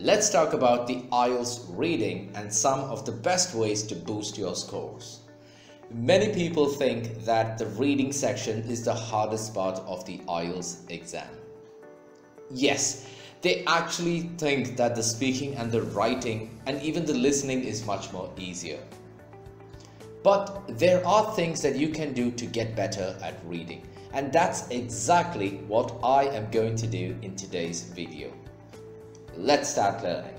let's talk about the IELTS reading and some of the best ways to boost your scores. Many people think that the reading section is the hardest part of the IELTS exam. Yes, they actually think that the speaking and the writing and even the listening is much more easier. But there are things that you can do to get better at reading, and that's exactly what I am going to do in today's video. Let's start learning.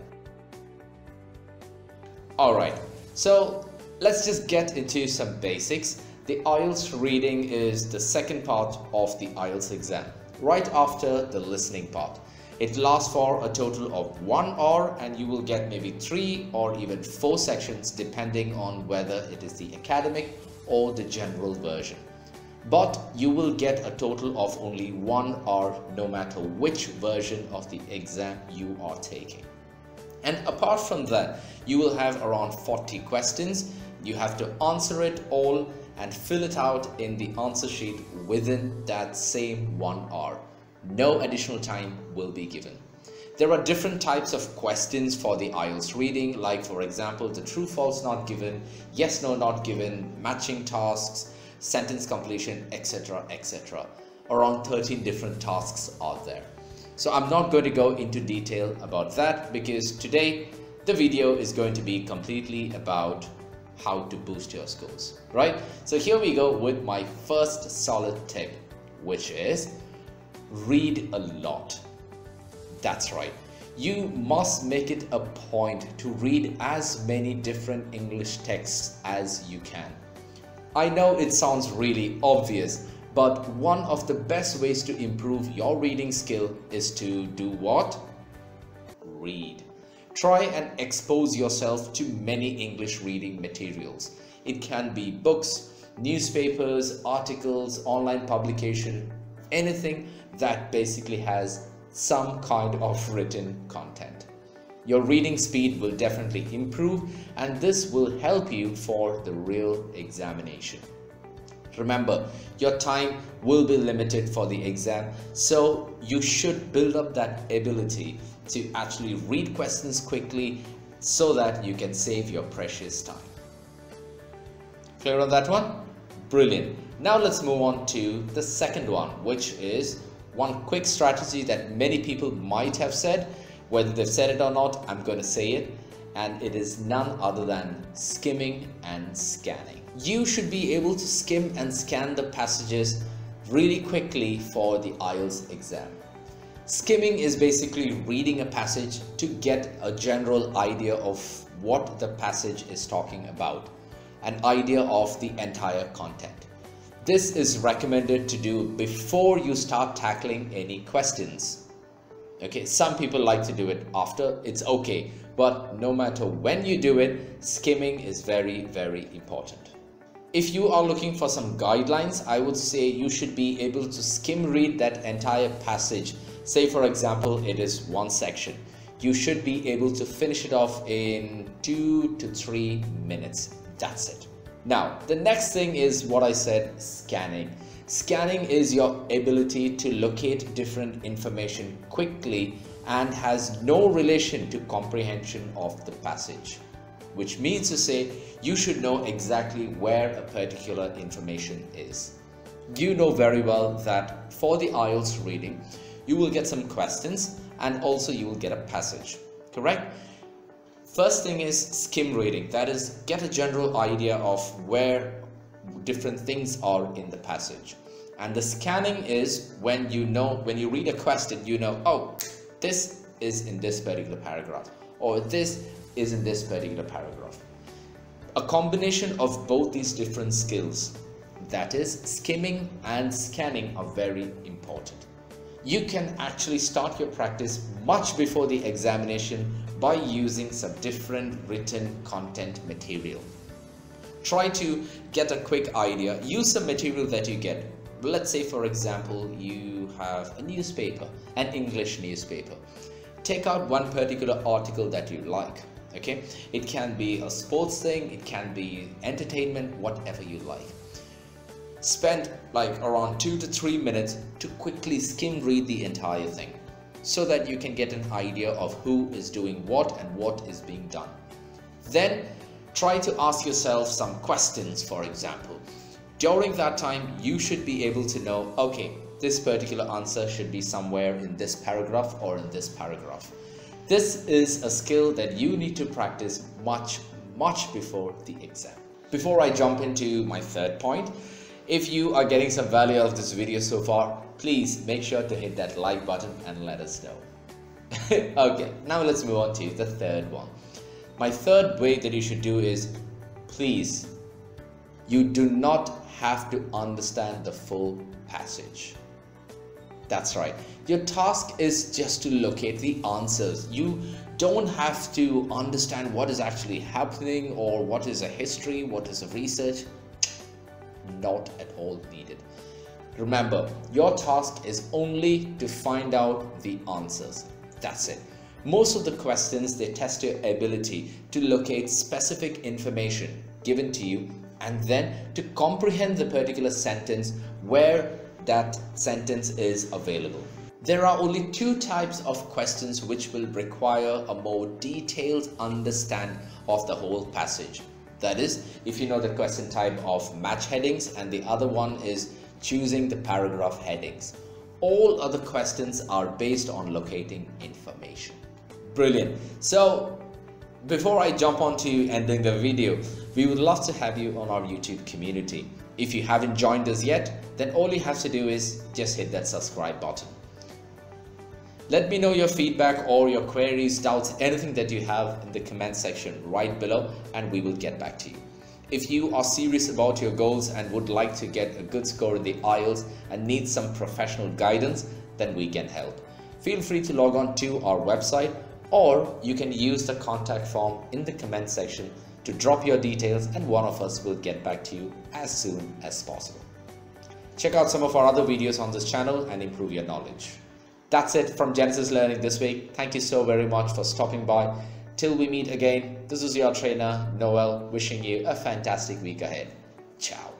Alright, so let's just get into some basics. The IELTS reading is the second part of the IELTS exam, right after the listening part. It lasts for a total of 1 hour and you will get maybe 3 or even 4 sections depending on whether it is the academic or the general version. But you will get a total of only 1 hour no matter which version of the exam you are taking. And apart from that, you will have around 40 questions. You have to answer it all and fill it out in the answer sheet within that same 1 hour. No additional time will be given. There are different types of questions for the IELTS reading, like for example the true false not given, yes no not given, matching tasks, sentence completion, etc. etc. Around 13 different tasks are there. So I'm not going to go into detail about that because today the video is going to be completely about how to boost your scores, right? So here we go with my first solid tip, which is read a lot. That's right. You must make it a point to read as many different English texts as you can. I know it sounds really obvious, but one of the best ways to improve your reading skill is to do what? Read. Try and expose yourself to many English reading materials. It can be books, newspapers, articles, online publication, anything that basically has some kind of written content. Your reading speed will definitely improve and this will help you for the real examination. Remember, your time will be limited for the exam, so you should build up that ability to actually read questions quickly so that you can save your precious time. Clear on that one? Brilliant. Now let's move on to the second one, which is one quick strategy that many people might have said. Whether they've said it or not, I'm going to say it, and it is none other than skimming and scanning. You should be able to skim and scan the passages really quickly for the IELTS exam. Skimming is basically reading a passage to get a general idea of what the passage is talking about, an idea of the entire content. This is recommended to do before you start tackling any questions. Okay, some people like to do it after, it's okay, but no matter when you do it, skimming is very, very important. If you are looking for some guidelines, I would say you should be able to skim read that entire passage. Say for example, it is one section. You should be able to finish it off in 2 to 3 minutes. That's it. Now, the next thing is what I said, scanning. Scanning is your ability to locate different information quickly and has no relation to comprehension of the passage. Which means to say, you should know exactly where a particular information is. You know very well that for the IELTS reading, you will get some questions and also you will get a passage, correct? First thing is skim reading, that is, get a general idea of where different things are in the passage. And the scanning is when you read a question, you know, oh, this is in this particular paragraph, or this is in this particular paragraph. A combination of both these different skills, that is, skimming and scanning, are very important. You can actually start your practice much before the examination by using some different written content material. Try to get a quick idea. Use some material that you get. Let's say for example you have a newspaper, an English newspaper. Take out one particular article that you like. Okay, it can be a sports thing, it can be entertainment, whatever you like. Spend like around 2 to 3 minutes to quickly skim read the entire thing. so that you can get an idea of who is doing what and what is being done. Then try to ask yourself some questions. For example, during that time you should be able to know, okay, this particular answer should be somewhere in this paragraph or in this paragraph. This is a skill that you need to practice much before the exam. Before I jump into my third point, if you are getting some value out of this video so far, please make sure to hit that like button and let us know. Okay, now let's move on to the third one. My third way that you should do is, please, you do not have to understand the full passage. That's right. Your task is just to locate the answers. You don't have to understand what is actually happening or what is a history, what is a research. Not at all needed. Remember, your task is only to find out the answers. That's it. Most of the questions, they test your ability to locate specific information given to you and then to comprehend the particular sentence where that sentence is available. There are only two types of questions which will require a more detailed understanding of the whole passage. That is, if you know the question type of match headings, and the other one is choosing the paragraph headings. All other questions are based on locating information. Brilliant. So before I jump on to ending the video, we would love to have you on our YouTube community. If you haven't joined us yet, then all you have to do is just hit that subscribe button. Let me know your feedback or your queries, doubts, anything that you have in the comment section right below, and we will get back to you. If you are serious about your goals and would like to get a good score in the IELTS and need some professional guidance, then we can help. Feel free to log on to our website, or you can use the contact form in the comment section to drop your details, and one of us will get back to you as soon as possible. Check out some of our other videos on this channel and improve your knowledge. That's it from Genesis Learning this week. Thank you so very much for stopping by. Till we meet again, this is your trainer Noel, wishing you a fantastic week ahead. Ciao.